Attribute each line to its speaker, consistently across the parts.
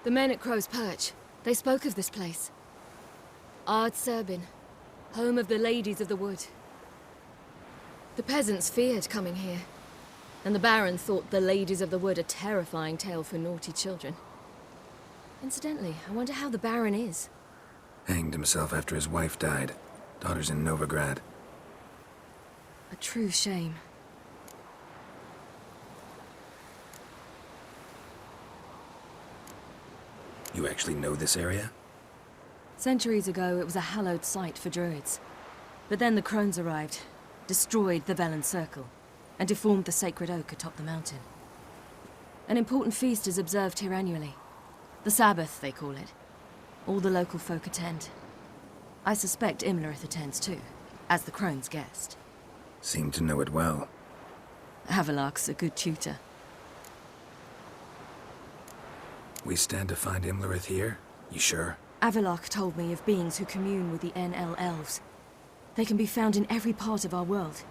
Speaker 1: The men at Crow's Perch, they spoke of this place. Ard Serbin, home of the Ladies of the Wood. The peasants feared coming here, and the Baron thought the Ladies of the Wood a terrifying tale for naughty children. Incidentally, I wonder how the Baron is.
Speaker 2: Hanged himself after his wife died. Daughter's in Novigrad.
Speaker 1: A true shame.
Speaker 2: You actually know this area?
Speaker 1: Centuries ago, it was a hallowed site for druids. But then the crones arrived, destroyed the Velen Circle, and deformed the sacred oak atop the mountain. An important feast is observed here annually. The Sabbath, they call it. All the local folk attend. I suspect Imlerith attends too, as the crone's guest.
Speaker 2: Seem to know it well.
Speaker 1: Havelok's a good tutor.
Speaker 2: We stand to find Imlerith here? You sure?
Speaker 1: Avalok told me of beings who commune with the NL elves. They can be found in every part of our world.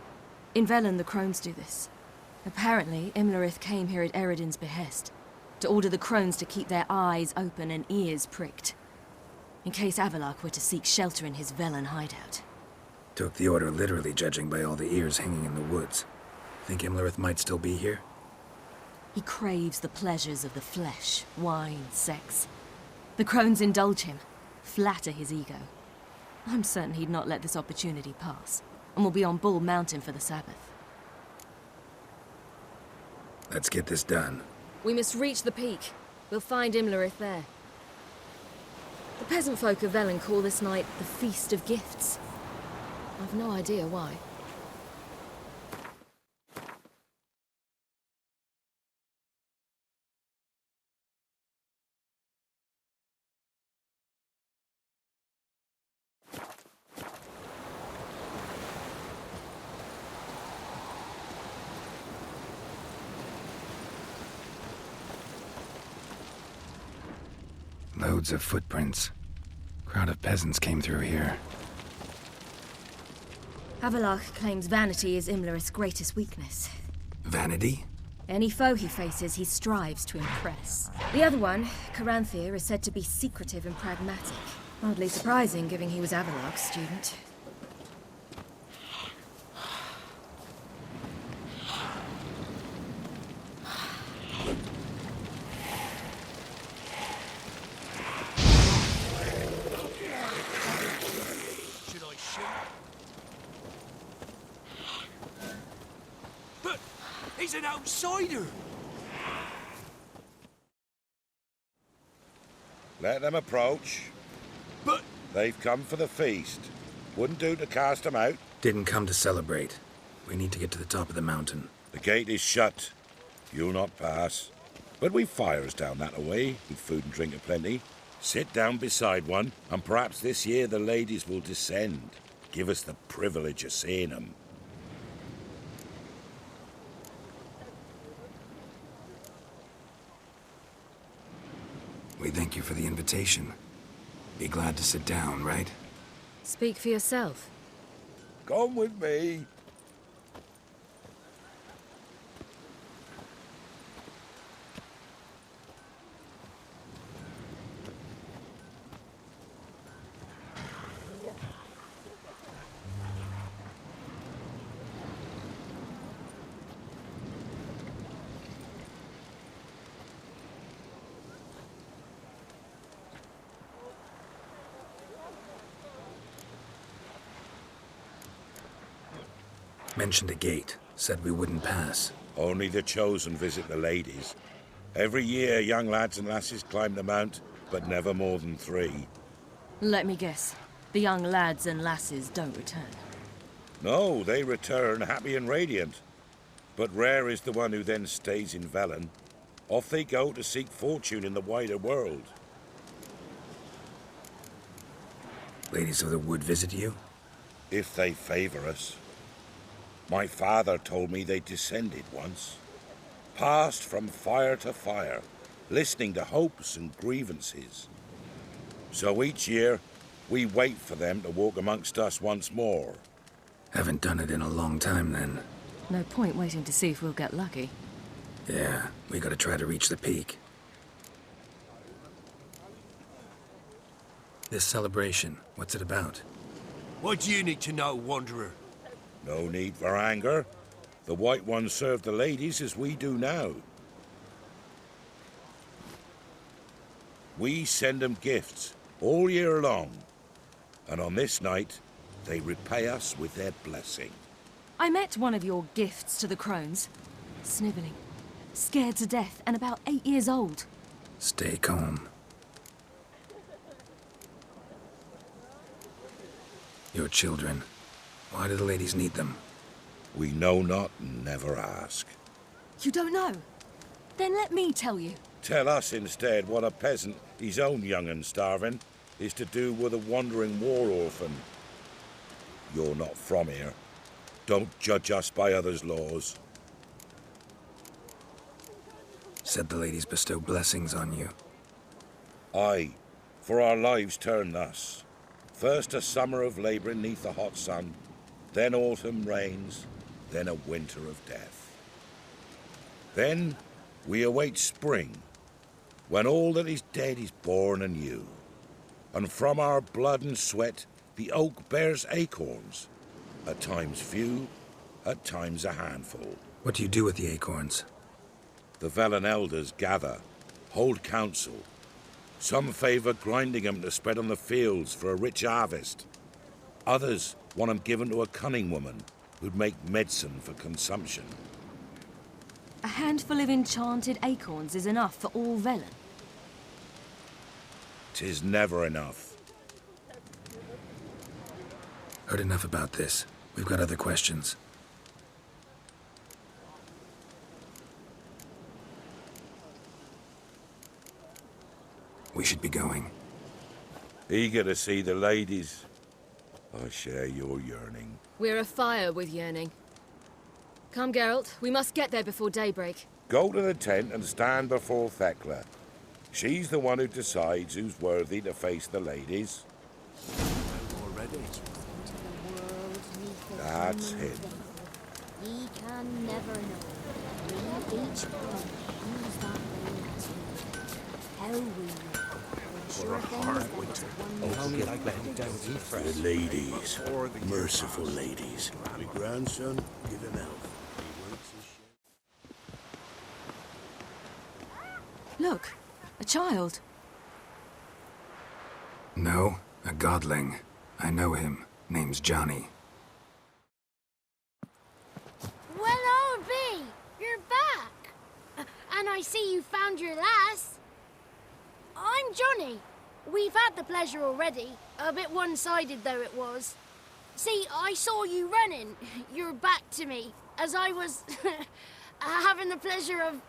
Speaker 1: In Velen, the crones do this. Apparently, Imlerith came here at Eredin's behest, to order the crones to keep their eyes open and ears pricked, in case Avalok were to seek shelter in his Velen hideout.
Speaker 2: Took the order literally, judging by all the ears hanging in the woods. Think Imlerith might still be here?
Speaker 1: He craves the pleasures of the flesh, wine, sex. The crones indulge him, flatter his ego. I'm certain he'd not let this opportunity pass, and will be on Bull Mountain for the Sabbath.
Speaker 2: Let's get this done.
Speaker 1: We must reach the peak. We'll find Imlerith there. The peasant folk of Velen call this night the Feast of Gifts. I've no idea why.
Speaker 2: Loads of footprints. Crowd of peasants came through here.
Speaker 1: Havelok claims vanity is Imlerith's greatest weakness.
Speaker 2: Vanity?
Speaker 1: Any foe he faces, he strives to impress. The other one, Caranthir, is said to be secretive and pragmatic. Hardly surprising, given he was Avalok's student.
Speaker 3: He's an outsider!
Speaker 4: Let them approach.
Speaker 3: But...
Speaker 4: They've come for the feast. Wouldn't do to cast them out.
Speaker 2: Didn't come to celebrate. We need to get to the top of the mountain.
Speaker 4: The gate is shut. You'll not pass. But we've fires down that away, with food and drink aplenty. Sit down beside one, and perhaps this year the ladies will descend. Give us the privilege of seeing them.
Speaker 2: We thank you for the invitation. Be glad to sit down, right?
Speaker 1: Speak for yourself.
Speaker 4: Come with me.
Speaker 2: Mentioned a gate. Said we wouldn't pass.
Speaker 4: Only the chosen visit the ladies. Every year, young lads and lasses climb the mount, but never more than 3.
Speaker 1: Let me guess. The young lads and lasses don't return.
Speaker 4: No, they return happy and radiant. But rare is the one who then stays in Velen. Off they go to seek fortune in the wider world.
Speaker 2: Ladies of the Wood visit you?
Speaker 4: If they favor us. My father told me they descended once. Passed from fire to fire, listening to hopes and grievances. So each year, we wait for them to walk amongst us once more.
Speaker 2: Haven't done it in a long time, then.
Speaker 1: No point waiting to see if we'll get lucky.
Speaker 2: Yeah, we gotta try to reach the peak. This celebration, what's it about?
Speaker 3: What do you need to know, Wanderer?
Speaker 4: No need for anger. The White Ones serve the ladies as we do now. We send them gifts all year long. And on this night, they repay us with their blessing.
Speaker 1: I met one of your gifts to the crones. Snivelling. Scared to death and about 8 years old.
Speaker 2: Stay calm. Your children. Why do the ladies need them?
Speaker 4: We know not and never ask.
Speaker 1: You don't know? Then let me tell you.
Speaker 4: Tell us instead what a peasant, his own young and starving, is to do with a wandering war orphan. You're not from here. Don't judge us by others' laws.
Speaker 2: Said the ladies bestow blessings on you.
Speaker 4: Aye, for our lives turn thus. First a summer of labouring neath the hot sun, then autumn rains, then a winter of death. Then we await spring, when all that is dead is born anew. And from our blood and sweat the oak bears acorns, at times few, at times a handful.
Speaker 2: What do you do with the acorns?
Speaker 4: The Velen elders gather, hold council. Some favour grinding them to spread on the fields for a rich harvest. Others want them given to a cunning woman who'd make medicine for consumption.
Speaker 1: A handful of enchanted acorns is enough for all Velen.
Speaker 4: 'Tis never enough.
Speaker 2: Heard enough about this. We've got other questions. We should be going.
Speaker 4: Eager to see the ladies. I share your yearning.
Speaker 5: We're afire with yearning. Come, Geralt. We must get there before daybreak.
Speaker 4: Go to the tent and stand before Thekla. She's the one who decides who's worthy to face the ladies.
Speaker 3: Already?
Speaker 4: That's him.
Speaker 6: We can never know. We each one use that way to how we sure
Speaker 7: The ladies, merciful ladies. My grandson, give him health.
Speaker 1: Look, a child.
Speaker 2: No, a godling. I know him. Name's Johnny.
Speaker 6: Well, old B, you're back. And I see you found your lass. I'm Johnny. We've had the pleasure already. A bit one-sided though it was. See, I saw you running, your back to me, as I was having the pleasure of...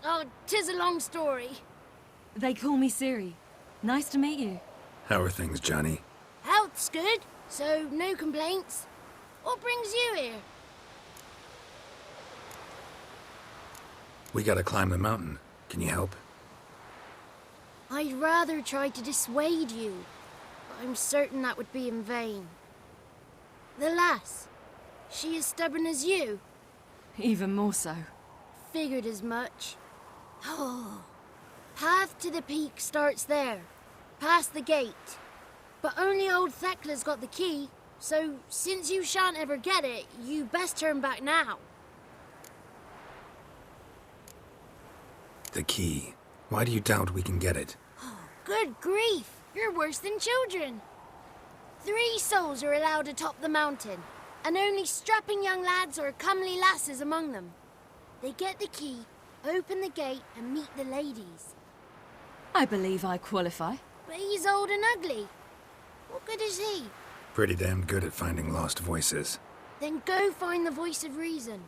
Speaker 6: Oh, 'tis a long story.
Speaker 1: They call me Ciri. Nice to meet you.
Speaker 2: How are things, Johnny?
Speaker 6: Health's good, so no complaints. What brings you here?
Speaker 2: We gotta climb the mountain. Can you help?
Speaker 6: I'd rather try to dissuade you. I'm certain that would be in vain. The lass, she as stubborn as you?
Speaker 1: Even more so.
Speaker 6: Figured as much. Oh, path to the peak starts there, past the gate. But only old Thekla's got the key, so since you shan't ever get it, you best turn back now.
Speaker 2: The key. Why do you doubt we can get it?
Speaker 6: Good grief, you're worse than children. 3 souls are allowed atop the mountain, and only strapping young lads or comely lasses among them. They get the key, open the gate, and meet the ladies.
Speaker 1: I believe I qualify.
Speaker 6: But he's old and ugly. What good is he?
Speaker 2: Pretty damn good at finding lost voices.
Speaker 6: Then go find the voice of reason.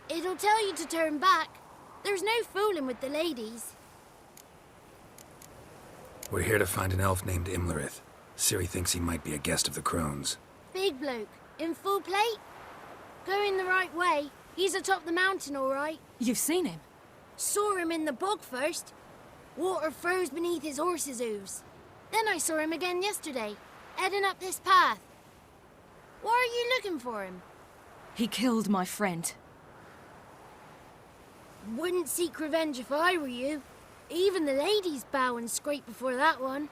Speaker 6: It'll tell you to turn back. There's no fooling with the ladies.
Speaker 2: We're here to find an elf named Imlerith. Ciri thinks he might be a guest of the crones.
Speaker 6: Big bloke, in full plate? Going the right way. He's atop the mountain, all right.
Speaker 1: You've seen him?
Speaker 6: Saw him in the bog first. Water froze beneath his horse's hooves. Then I saw him again yesterday, heading up this path. Why are you looking for him?
Speaker 1: He killed my friend.
Speaker 6: Wouldn't seek revenge if I were you. Even the ladies bow and scrape before that one.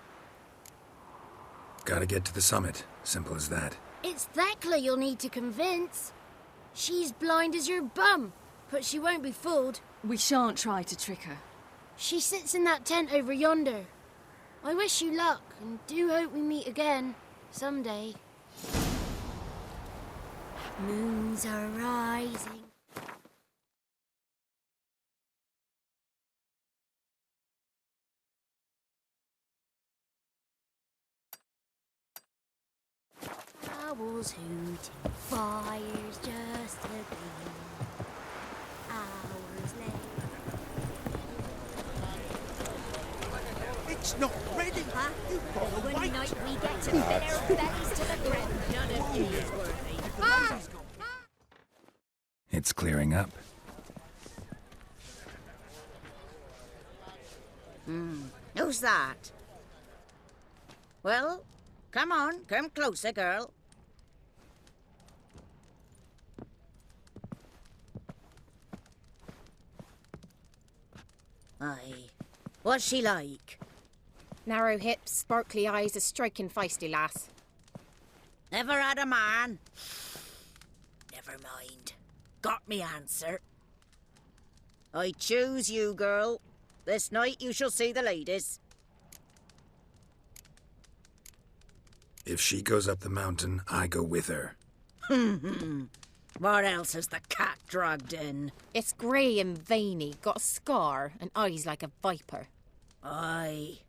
Speaker 2: Gotta get to the summit. Simple as that.
Speaker 6: It's Thekla you'll need to convince. She's blind as your bum, but she won't be fooled.
Speaker 1: We shan't try to trick her.
Speaker 6: She sits in that tent over yonder. I wish you luck, and do hope we meet again, someday. Moons are rising. Owls hooting, fires just a gleam. Hours later.
Speaker 3: It's not ready.
Speaker 8: Huh?
Speaker 3: You've got to
Speaker 8: One
Speaker 3: wait.
Speaker 8: night we get to fill our bellies to the brim. None of you is worthy.
Speaker 2: It's clearing up.
Speaker 8: Who's that? Well, come on, come closer, girl. Aye. What's she like?
Speaker 9: Narrow hips, sparkly eyes, a striking feisty lass.
Speaker 8: Ever had a man? Never mind. Got me answer. I choose you, girl. This night you shall see the ladies.
Speaker 2: If she goes up the mountain, I go with her.
Speaker 8: What else has the cat dragged in?
Speaker 9: It's grey and veiny, got a scar, and eyes like a viper.
Speaker 8: Aye.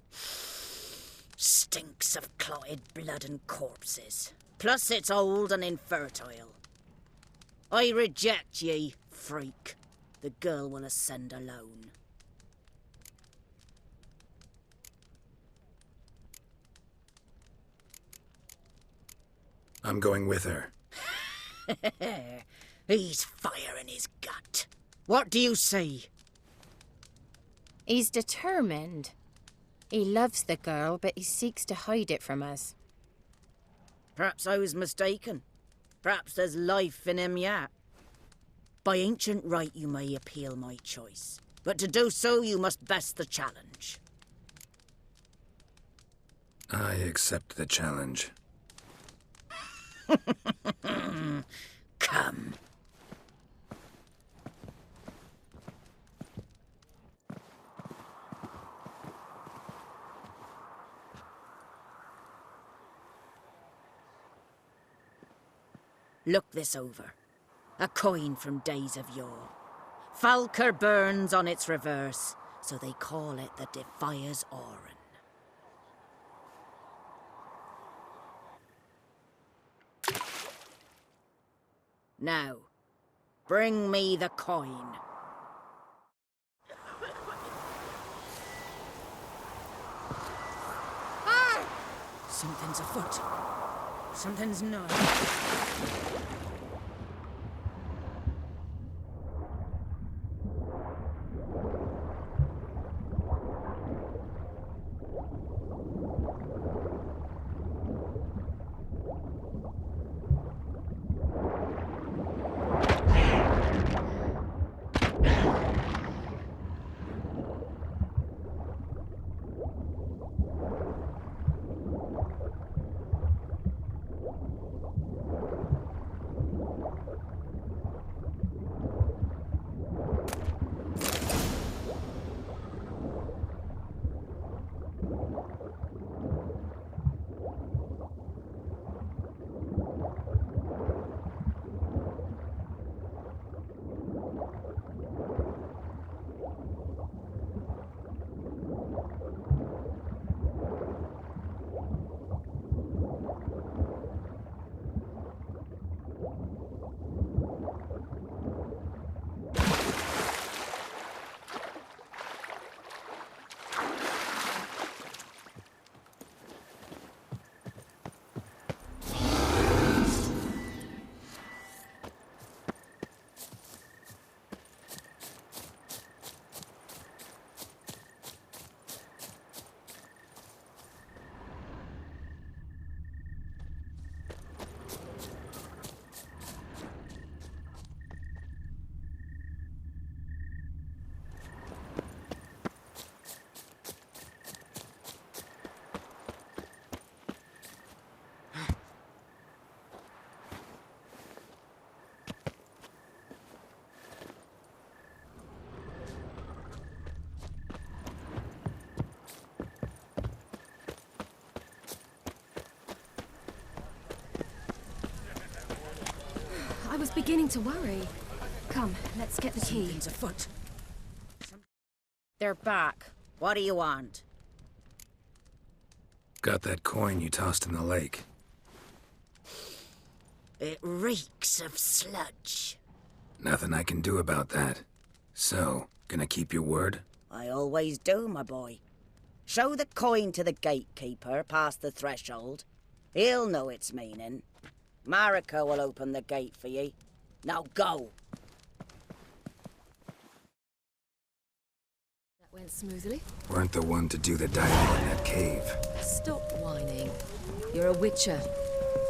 Speaker 8: Stinks of clotted blood and corpses. Plus it's old and infertile. I reject ye, freak. The girl will ascend alone.
Speaker 2: I'm going with her.
Speaker 8: He's fire in his gut. What do you say?
Speaker 9: He's determined. He loves the girl, but he seeks to hide it from us.
Speaker 8: Perhaps I was mistaken. Perhaps there's life in him yet. By ancient right you may appeal my choice, but to do so you must best the challenge.
Speaker 2: I accept the challenge.
Speaker 8: Come. Look this over. A coin from days of yore. Falker burns on its reverse, so they call it the Defier's Oran. Now, bring me the coin. Something's afoot. Something's not.
Speaker 1: I was beginning to worry. Come, let's get the key.
Speaker 8: Something's afoot. They're back. What do you want?
Speaker 2: Got that coin you tossed in the lake.
Speaker 8: It reeks of sludge.
Speaker 2: Nothing I can do about that. So, gonna keep your word?
Speaker 8: I always do, my boy. Show the coin to the gatekeeper past the threshold. He'll know its meaning. Marika will open the gate for ye. Now go.
Speaker 5: That went smoothly.
Speaker 2: Weren't the one to do the diving in that cave.
Speaker 5: Stop whining. You're a witcher.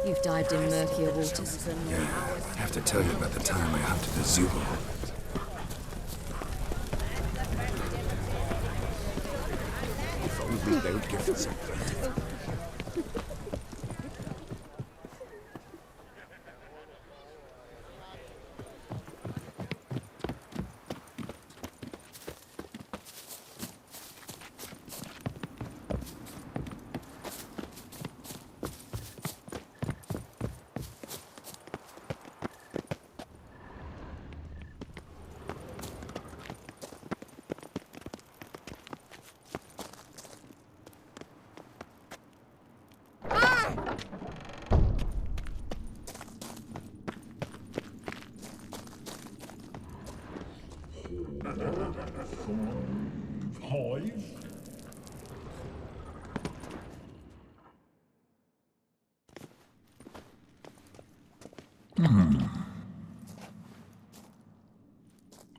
Speaker 5: You've dived in murkier waters.
Speaker 2: Yeah, I have to tell you about the time I hunted a Zulu.
Speaker 7: If only they would give us something.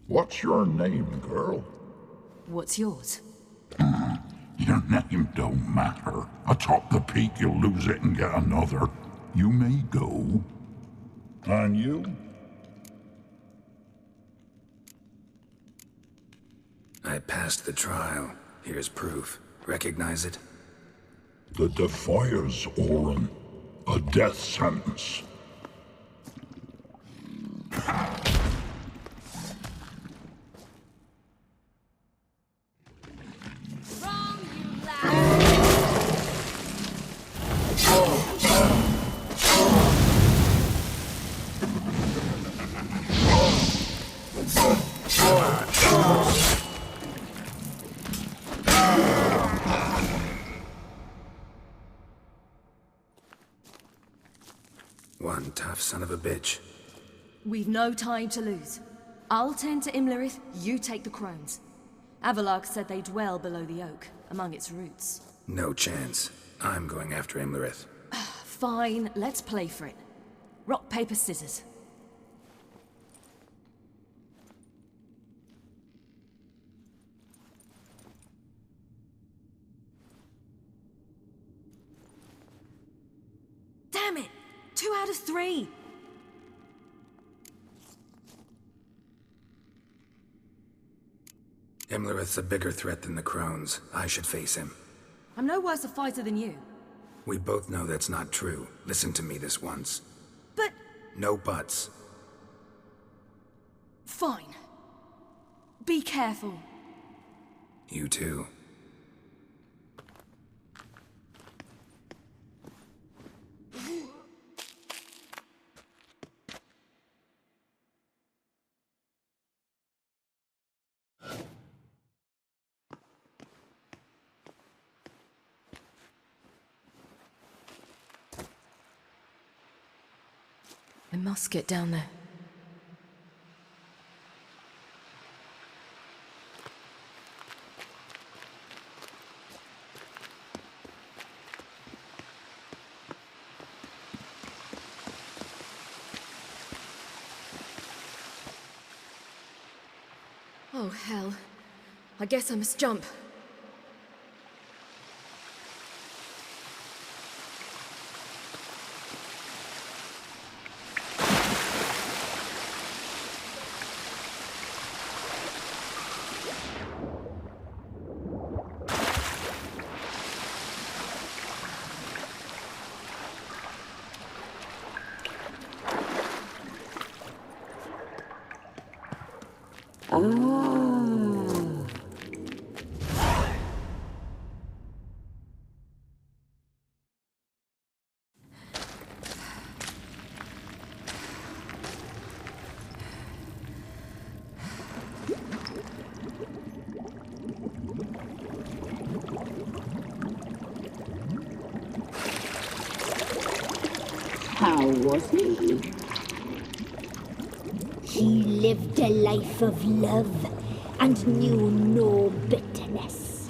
Speaker 10: What's your name, girl?
Speaker 1: What's yours?
Speaker 10: Your name don't matter. Atop the peak, you'll lose it and get another. You may go. And you?
Speaker 2: I passed the trial. Here's proof. Recognize it?
Speaker 10: The Defier's Orin. A death sentence.
Speaker 2: One tough son of a bitch.
Speaker 1: We've no time to lose. I'll tend to Imlerith, you take the crones. Avalark said they dwell below the oak, among its roots.
Speaker 2: No chance. I'm going after Imlerith.
Speaker 1: Fine, let's play for it. Rock, paper, scissors. Damn it! 2 out of 3!
Speaker 2: Imlerith's a bigger threat than the crones. I should face him.
Speaker 1: I'm no worse a fighter than you.
Speaker 2: We both know that's not true. Listen to me this once.
Speaker 1: But...
Speaker 2: No buts.
Speaker 1: Fine. Be careful.
Speaker 2: You too.
Speaker 1: I must get down there.
Speaker 5: Oh, hell. I guess I must jump.
Speaker 11: was he? He lived a life of love and knew no bitterness.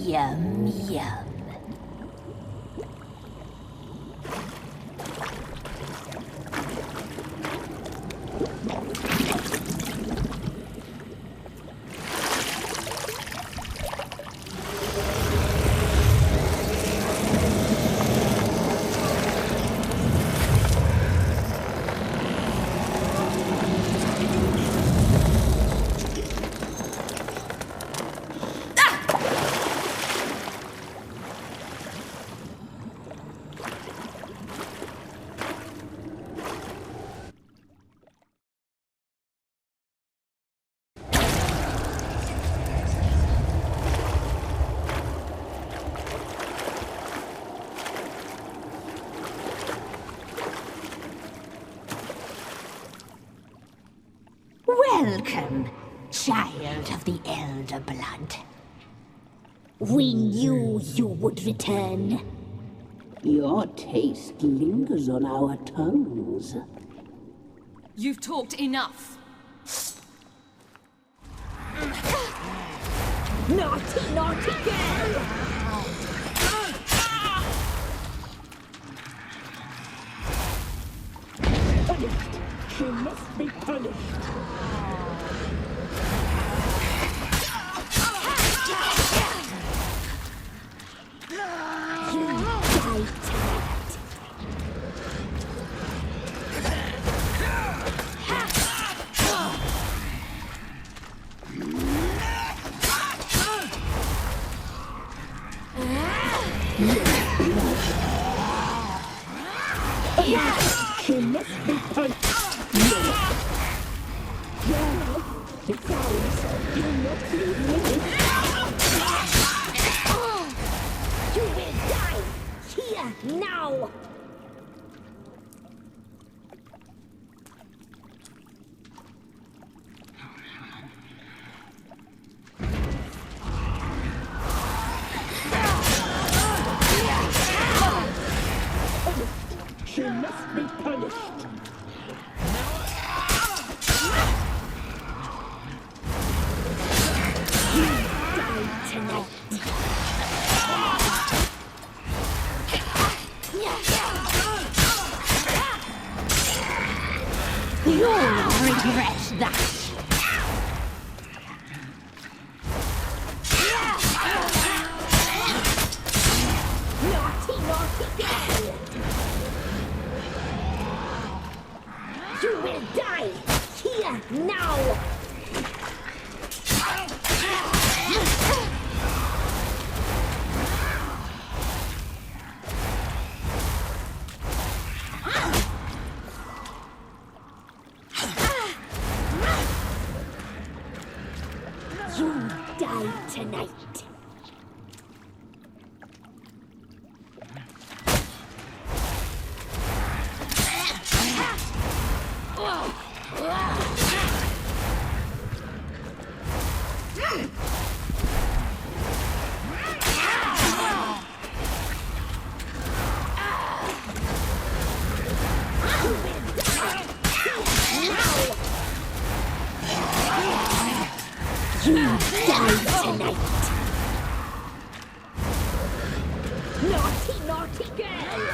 Speaker 11: Yum, yum. Welcome, child of the Elder Blood. We knew you would return.
Speaker 12: Your taste lingers on our tongues.
Speaker 1: You've talked enough.
Speaker 11: Naughty, naughty girl!
Speaker 12: Punished! She must be punished! She must be punished! Besides, you're not leaving me.
Speaker 11: You will die here now!
Speaker 12: She must be punished!
Speaker 11: You'll regret that. Naughty, naughty girl! You will die here now! You die tonight. You die tonight. Naughty, naughty girl.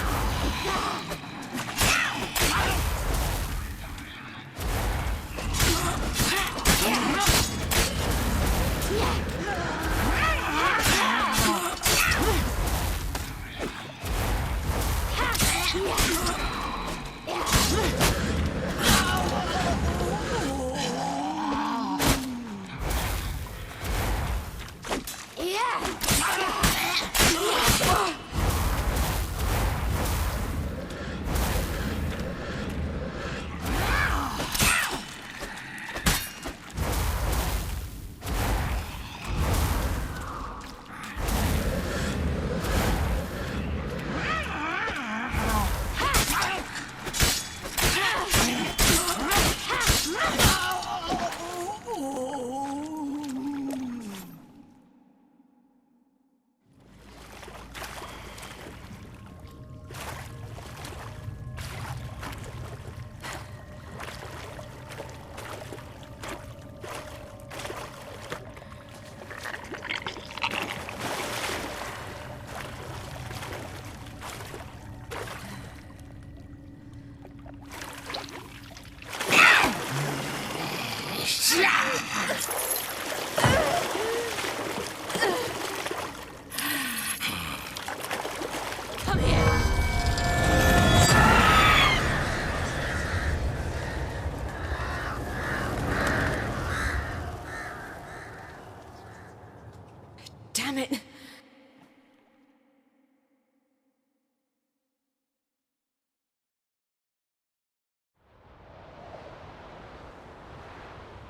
Speaker 1: Damn it!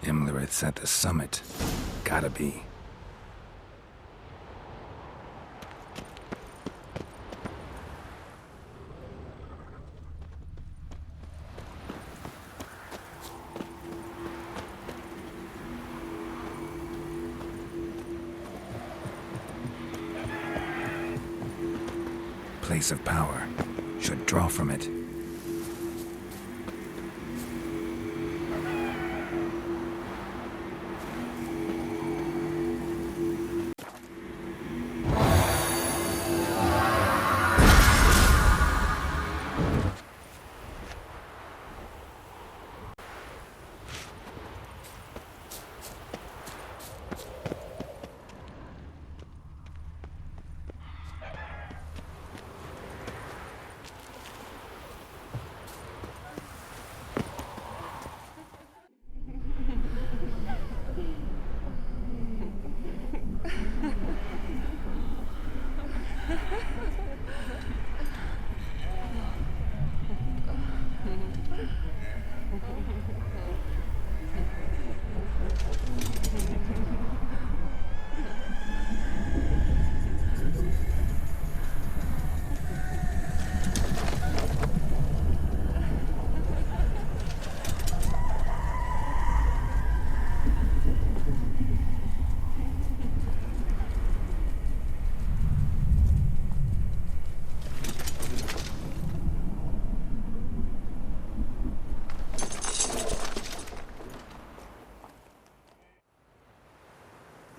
Speaker 2: Imlerith's at the summit. Gotta be. Place of power. Should draw from it.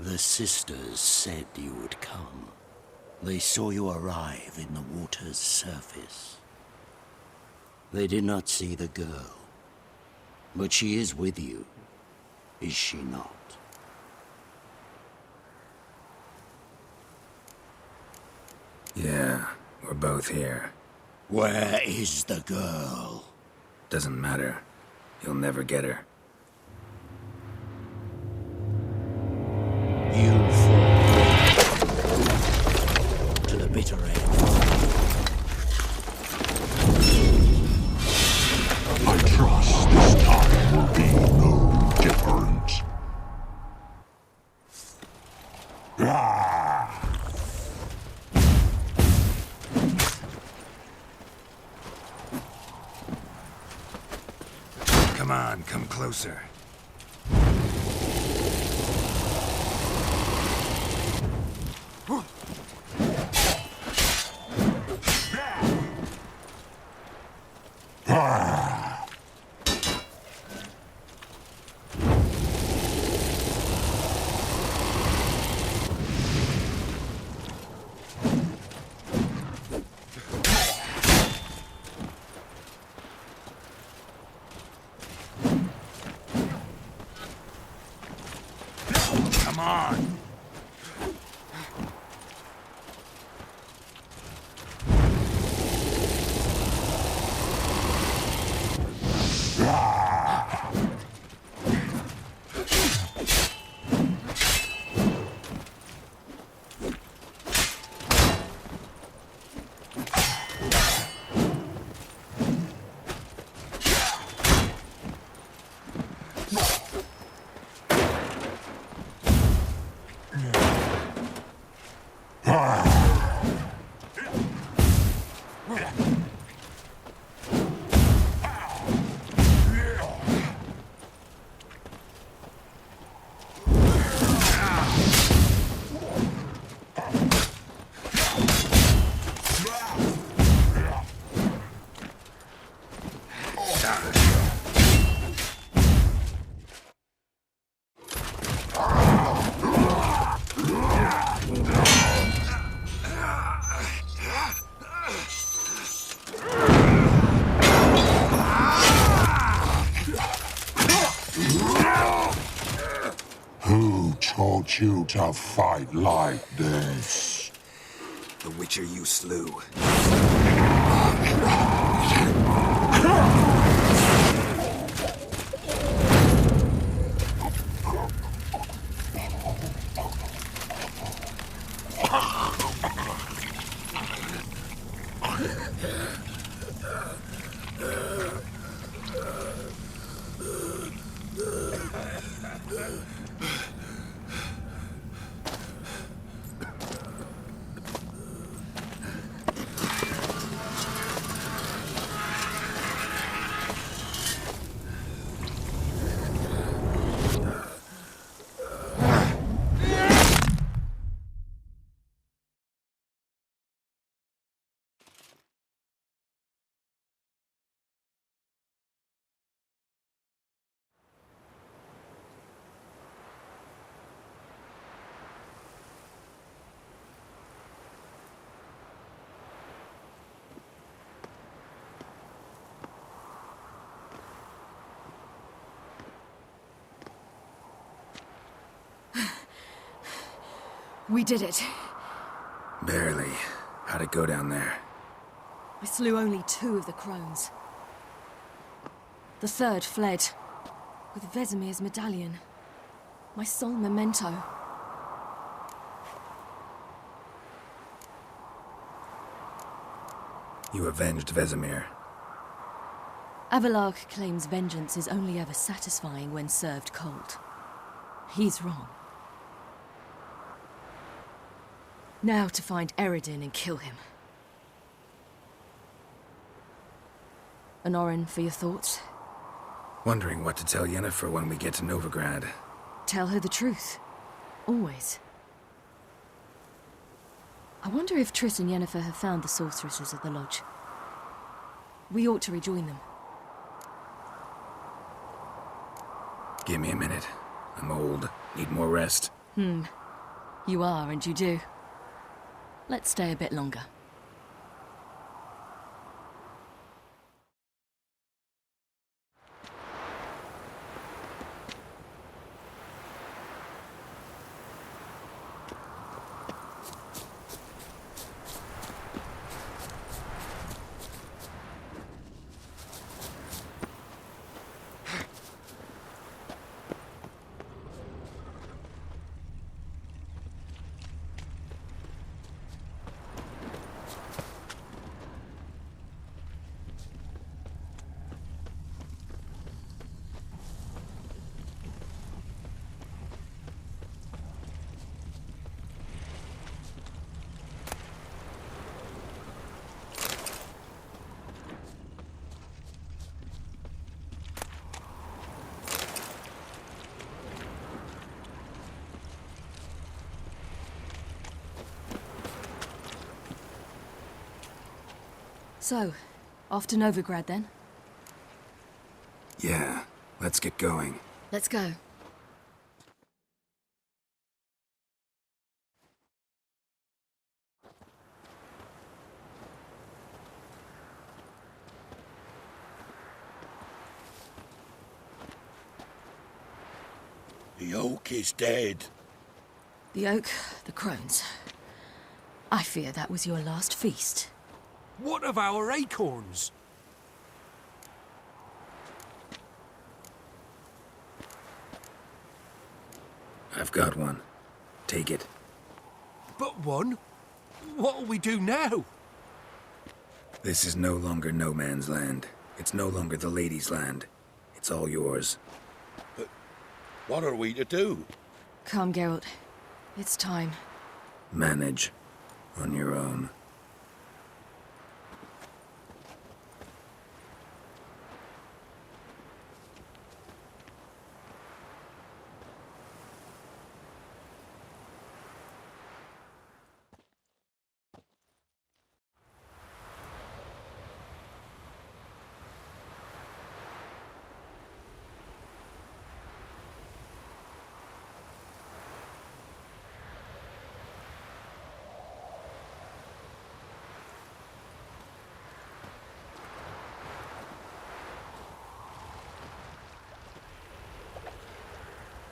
Speaker 7: The sisters said you would come. They saw you arrive in the water's surface. They did not see the girl. But she is with you, is she not?
Speaker 2: Yeah, we're both here.
Speaker 7: Where is the girl?
Speaker 2: Doesn't matter. You'll never get her.
Speaker 7: You fall to the bitter end.
Speaker 10: I trust this time will be no different. Ah!
Speaker 2: Come on, come closer. Come on!
Speaker 10: Who taught you to fight like this?
Speaker 2: The Witcher you slew.
Speaker 1: We did it.
Speaker 2: Barely. How'd it go down there?
Speaker 1: I slew only 2 of the crones. The 3rd fled, with Vesemir's medallion. My sole memento.
Speaker 2: You avenged Vesemir.
Speaker 1: Avalark claims vengeance is only ever satisfying when served cold. He's wrong. Now to find Eredin and kill him. Honorin, for your thoughts?
Speaker 2: Wondering what to tell Yennefer when we get to Novigrad.
Speaker 1: Tell her the truth. Always. I wonder if Triss and Yennefer have found the sorceresses at the lodge. We ought to rejoin them.
Speaker 2: Give me a minute. I'm old. Need more rest.
Speaker 1: You are, and you do. Let's stay a bit longer. So, off to Novigrad then?
Speaker 2: Yeah, let's get going.
Speaker 1: Let's go.
Speaker 4: The oak is dead.
Speaker 1: The oak, the crones. I fear that was your last feast.
Speaker 3: What of our acorns?
Speaker 2: I've got one. Take it.
Speaker 3: But one? What'll we do now?
Speaker 2: This is no longer no man's land. It's no longer the lady's land. It's all yours.
Speaker 4: But what are we to do?
Speaker 1: Come, Geralt. It's time.
Speaker 2: Manage. On your own.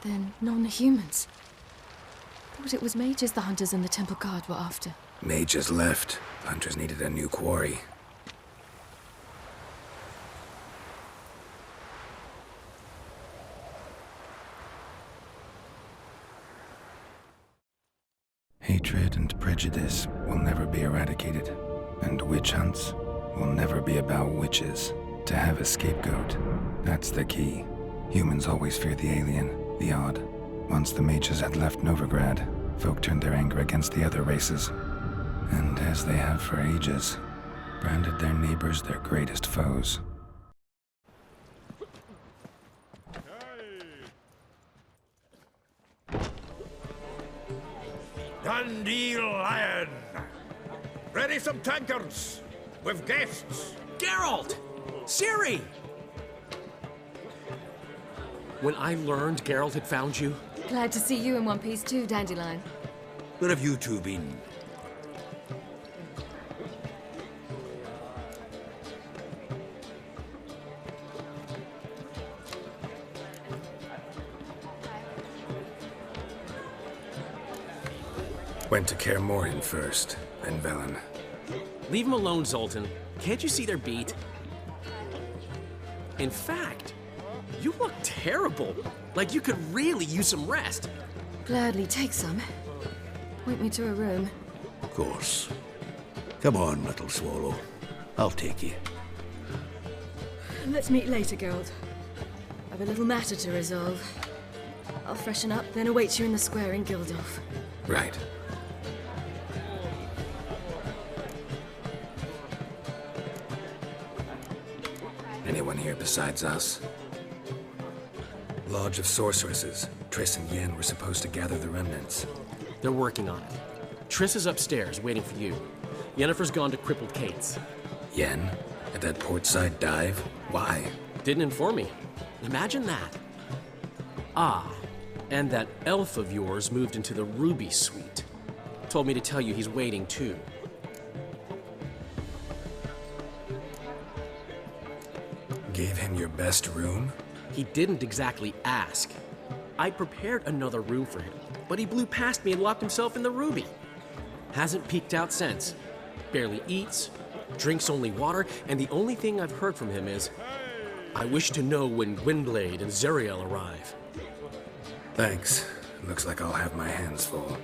Speaker 1: Then non-humans. Thought it was mages the hunters and the temple guard were after.
Speaker 2: Mages left. Hunters needed a new quarry. Hatred and prejudice will never be eradicated, and witch hunts will never be about witches. To have a scapegoat, that's the key. Humans always fear the alien, the odd. Once the mages had left Novigrad, folk turned their anger against the other races. And as they have for ages, branded their neighbors their greatest foes.
Speaker 13: Dundee Lion! Ready some tankards! With guests!
Speaker 3: Geralt! Ciri! When I learned Geralt had found you...
Speaker 1: Glad to see you in one piece too, Dandelion.
Speaker 13: Where have you two been?
Speaker 2: Went to Kaer Morhen first, then Velen.
Speaker 14: Leave them alone, Zoltan. Can't you see their beat? In fact, you look terrible. Like you could really use some rest.
Speaker 1: Gladly take some. Point me to a room.
Speaker 13: Of course. Come on, little swallow. I'll take you.
Speaker 1: Let's meet later, Geralt. I've a little matter to resolve. I'll freshen up, then await you in the square in Gildorf.
Speaker 2: Right. Anyone here besides us? Lodge of Sorceresses. Triss and Yen were supposed to gather the remnants.
Speaker 14: They're working on it. Triss is upstairs, waiting for you. Yennefer's gone to crippled Kate's.
Speaker 2: Yen? At that portside dive? Why?
Speaker 14: Didn't inform me. Imagine that. Ah, and that elf of yours moved into the Ruby Suite. Told me to tell you he's waiting too.
Speaker 2: Gave him your best room?
Speaker 14: He didn't exactly ask. I prepared another room for him, but he blew past me and locked himself in the Ruby. Hasn't peeked out since. Barely eats, drinks only water, and the only thing I've heard from him is, I wish to know when Gwynblade and Zuriel arrive.
Speaker 2: Thanks. Looks like I'll have my hands full.